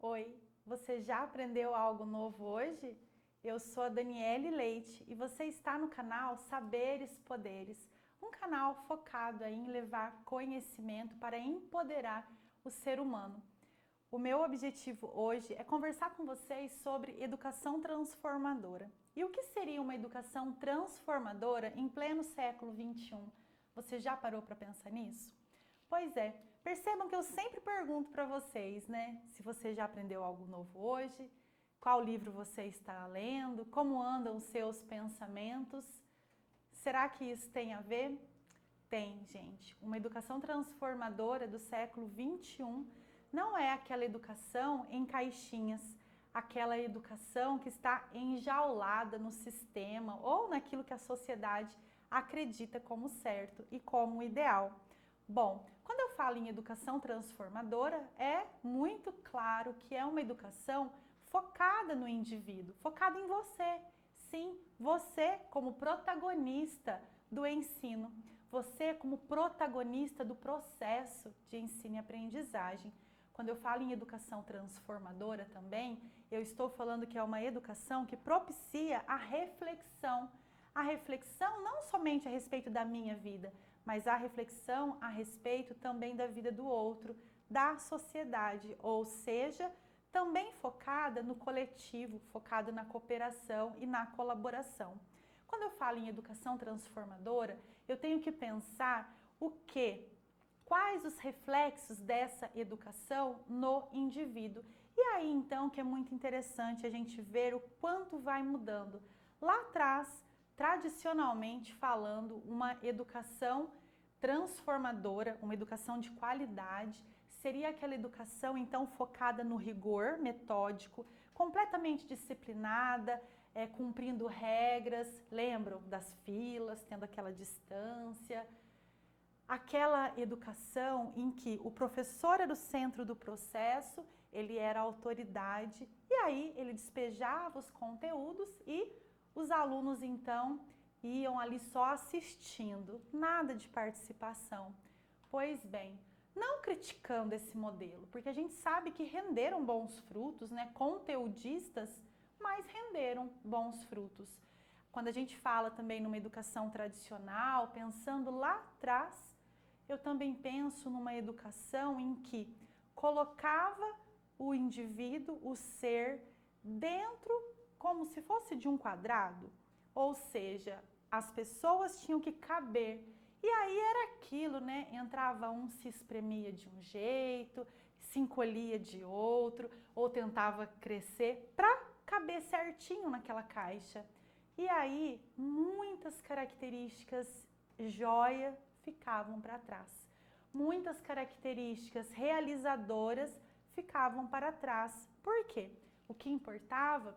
Oi, você já aprendeu algo novo hoje? Eu sou a Daniele Leite e você está no canal Saberes Poderes, um canal focado em levar conhecimento para empoderar o ser humano. O meu objetivo hoje é conversar com vocês sobre educação transformadora. E o que seria uma educação transformadora em pleno século XXI? Você já parou para pensar nisso? Pois é, percebam que eu sempre pergunto para vocês, né? Se você já aprendeu algo novo hoje, qual livro você está lendo, como andam os seus pensamentos. Será que isso tem a ver? Tem, gente. Uma educação transformadora do século XXI não é aquela educação em caixinhas, aquela educação que está enjaulada no sistema ou naquilo que a sociedade acredita como certo e como ideal. Bom, quando eu falo em educação transformadora, é muito claro que é uma educação focada no indivíduo, focada em você. Sim, você como protagonista do ensino, você como protagonista do processo de ensino e aprendizagem. Quando eu falo em educação transformadora também, eu estou falando que é uma educação que propicia a reflexão não somente a respeito da minha vida, mas a reflexão a respeito também da vida do outro, da sociedade, ou seja, também focada no coletivo, focada na cooperação e na colaboração. Quando eu falo em educação transformadora, eu tenho que pensar o quê? Quais os reflexos dessa educação no indivíduo? E aí então que é muito interessante a gente ver o quanto vai mudando. Lá atrás, tradicionalmente falando, uma educação transformadora, uma educação de qualidade, seria aquela educação então focada no rigor metódico, completamente disciplinada, cumprindo regras, lembram das filas, tendo aquela distância, aquela educação em que o professor era o centro do processo, ele era a autoridade e aí ele despejava os conteúdos e os alunos então iam ali só assistindo, nada de participação. Pois bem, não criticando esse modelo, porque a gente sabe que renderam bons frutos, né? Conteudistas, mas renderam bons frutos. Quando a gente fala também numa educação tradicional, pensando lá atrás, eu também penso numa educação em que colocava o indivíduo, o ser, dentro como se fosse de um quadrado, ou seja, as pessoas tinham que caber. E aí era aquilo, né? Entrava um, se espremia de um jeito, se encolhia de outro, ou tentava crescer para caber certinho naquela caixa. E aí muitas características joia ficavam para trás. Muitas características realizadoras ficavam para trás. Por quê? O que importava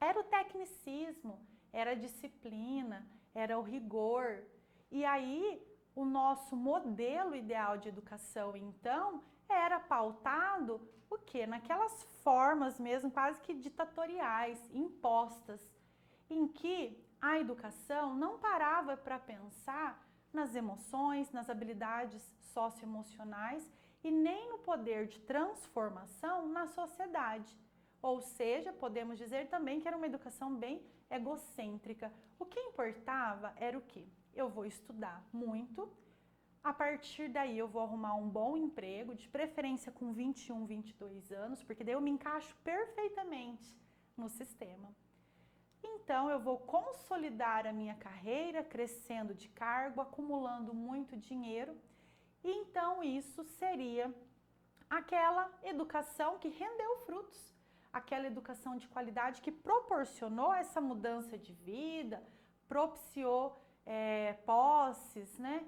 era o tecnicismo, era a disciplina, era o rigor. E aí, o nosso modelo ideal de educação, então, era pautado o quê? Naquelas formas mesmo, quase que ditatoriais, impostas, em que a educação não parava para pensar nas emoções, nas habilidades socioemocionais e nem no poder de transformação na sociedade. Ou seja, podemos dizer também que era uma educação bem egocêntrica. O que importava era o quê? Eu vou estudar muito, a partir daí eu vou arrumar um bom emprego, de preferência com 21, 22 anos, porque daí eu me encaixo perfeitamente no sistema. Então eu vou consolidar a minha carreira, crescendo de cargo, acumulando muito dinheiro, e então isso seria aquela educação que rendeu frutos, aquela educação de qualidade que proporcionou essa mudança de vida, propiciou posses, né?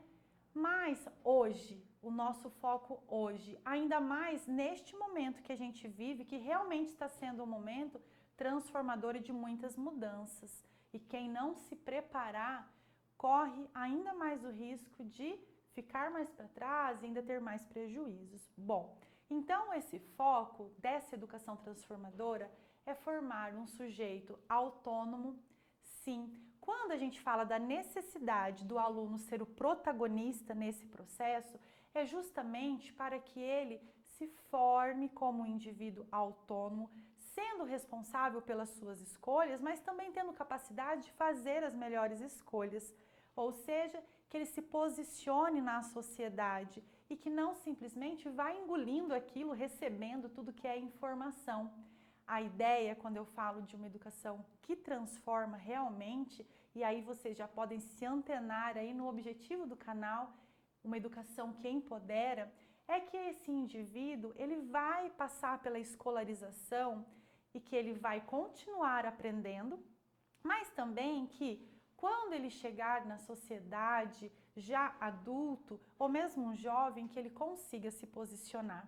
Mas hoje, o nosso foco hoje, ainda mais neste momento que a gente vive, que realmente está sendo um momento transformador e de muitas mudanças. E quem não se preparar, corre ainda mais o risco de ficar mais para trás e ainda ter mais prejuízos. Bom, então esse foco dessa educação transformadora é formar um sujeito autônomo. Sim, quando a gente fala da necessidade do aluno ser o protagonista nesse processo, é justamente para que ele se se forme como um indivíduo autônomo, sendo responsável pelas suas escolhas, mas também tendo capacidade de fazer as melhores escolhas. Ou seja, que ele se posicione na sociedade e que não simplesmente vá engolindo aquilo, recebendo tudo que é informação. A ideia, quando eu falo de uma educação que transforma realmente, e aí vocês já podem se antenar aí no objetivo do canal, uma educação que empodera, é que esse indivíduo, ele vai passar pela escolarização e que ele vai continuar aprendendo, mas também que quando ele chegar na sociedade, já adulto, ou mesmo um jovem, que ele consiga se posicionar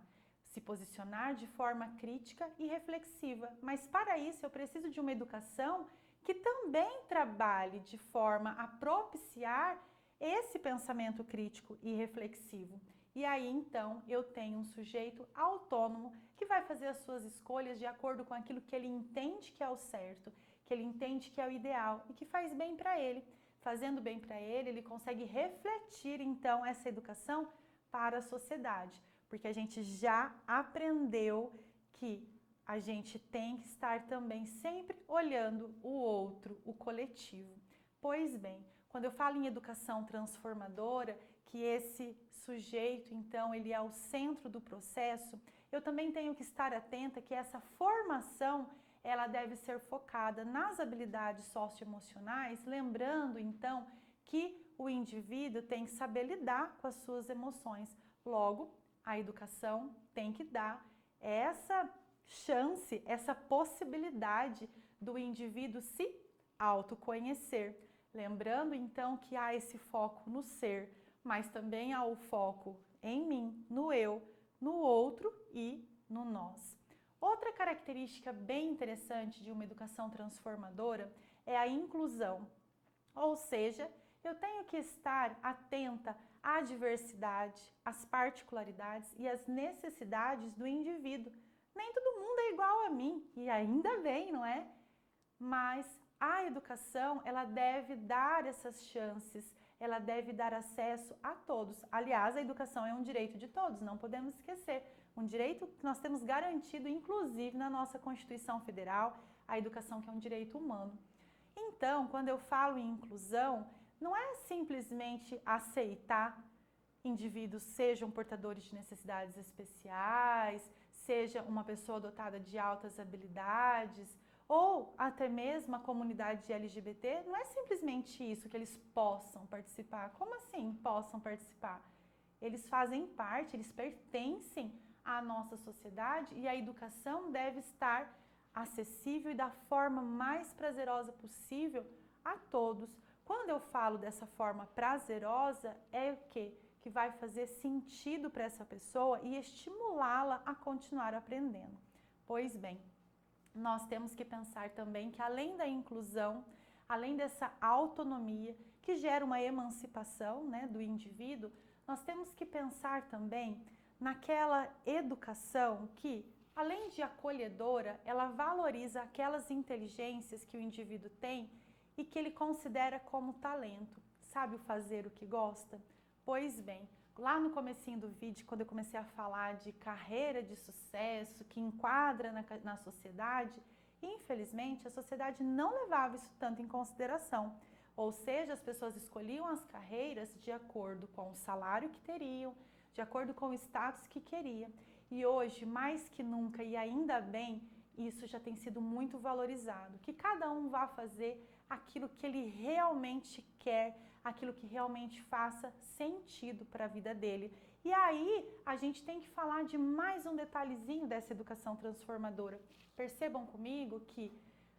de forma crítica e reflexiva. Mas para isso eu preciso de uma educação que também trabalhe de forma a propiciar esse pensamento crítico e reflexivo. E aí então eu tenho um sujeito autônomo que vai fazer as suas escolhas de acordo com aquilo que ele entende que é o certo, que ele entende que é o ideal e que faz bem para ele. Fazendo bem para ele, ele consegue refletir então essa educação para a sociedade, porque a gente já aprendeu que a gente tem que estar também sempre olhando o outro, o coletivo. Pois bem, quando eu falo em educação transformadora, que esse sujeito, então, ele é o centro do processo, eu também tenho que estar atenta que essa formação, ela deve ser focada nas habilidades socioemocionais, lembrando, então, que o indivíduo tem que saber lidar com as suas emoções. Logo, a educação tem que dar essa chance, essa possibilidade do indivíduo se autoconhecer. Lembrando, então, que há esse foco no ser, mas também há o foco em mim, no eu, no outro e no nós. Outra característica bem interessante de uma educação transformadora é a inclusão, ou seja, eu tenho que estar atenta à diversidade, às particularidades e às necessidades do indivíduo. Nem todo mundo é igual a mim, e ainda bem, não é? Mas a educação, ela deve dar essas chances, ela deve dar acesso a todos. Aliás, a educação é um direito de todos, não podemos esquecer. Um direito que nós temos garantido, inclusive, na nossa Constituição Federal, a educação que é um direito humano. Então, quando eu falo em inclusão, não é simplesmente aceitar indivíduos sejam portadores de necessidades especiais, seja uma pessoa dotada de altas habilidades, ou até mesmo a comunidade LGBT, não é simplesmente isso, que eles possam participar. Como assim possam participar? Eles fazem parte, eles pertencem à nossa sociedade e a educação deve estar acessível e da forma mais prazerosa possível a todos. Quando eu falo dessa forma prazerosa, é o quê? Que vai fazer sentido para essa pessoa e estimulá-la a continuar aprendendo. Pois bem, nós temos que pensar também que além da inclusão, além dessa autonomia que gera uma emancipação, né, do indivíduo, nós temos que pensar também naquela educação que, além de acolhedora, ela valoriza aquelas inteligências que o indivíduo tem e que ele considera como talento. Sabe o fazer o que gosta? Pois bem, lá no comecinho do vídeo, quando eu comecei a falar de carreira de sucesso, que enquadra na sociedade, infelizmente a sociedade não levava isso tanto em consideração. Ou seja, as pessoas escolhiam as carreiras de acordo com o salário que teriam, de acordo com o status que queria. E hoje, mais que nunca, e ainda bem, isso já tem sido muito valorizado. Que cada um vá fazer aquilo que ele realmente quer, aquilo que realmente faça sentido para a vida dele. E aí, a gente tem que falar de mais um detalhezinho dessa educação transformadora. Percebam comigo que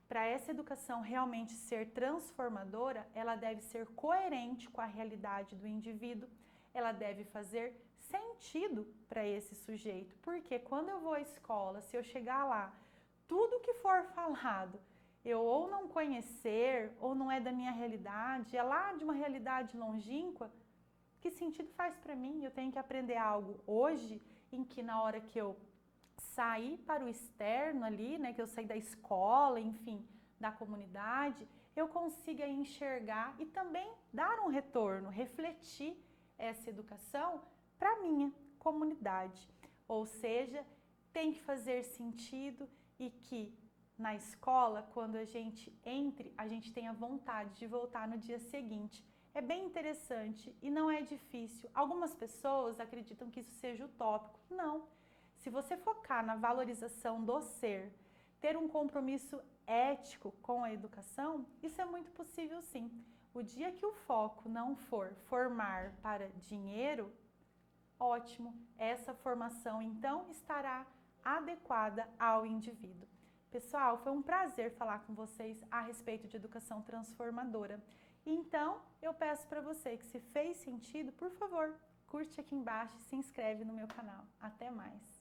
para essa educação realmente ser transformadora, ela deve ser coerente com a realidade do indivíduo, ela deve fazer sentido para esse sujeito. Porque quando eu vou à escola, se eu chegar lá, tudo que for falado, eu ou não conhecer, ou não é da minha realidade, é lá de uma realidade longínqua, que sentido faz para mim? Eu tenho que aprender algo hoje, em que na hora que eu sair para o externo ali, né, que eu sair da escola, enfim, da comunidade, eu consiga enxergar e também dar um retorno, refletir essa educação para a minha comunidade. Ou seja, tem que fazer sentido e que na escola, quando a gente entre, a gente tenha vontade de voltar no dia seguinte. É bem interessante e não é difícil. Algumas pessoas acreditam que isso seja utópico. Não. Se você focar na valorização do ser, ter um compromisso ético com a educação, isso é muito possível sim. O dia que o foco não for formar para dinheiro, ótimo, essa formação então estará adequada ao indivíduo. Pessoal, foi um prazer falar com vocês a respeito de educação transformadora. Então, eu peço para você que se fez sentido, por favor, curte aqui embaixo e se inscreve no meu canal. Até mais!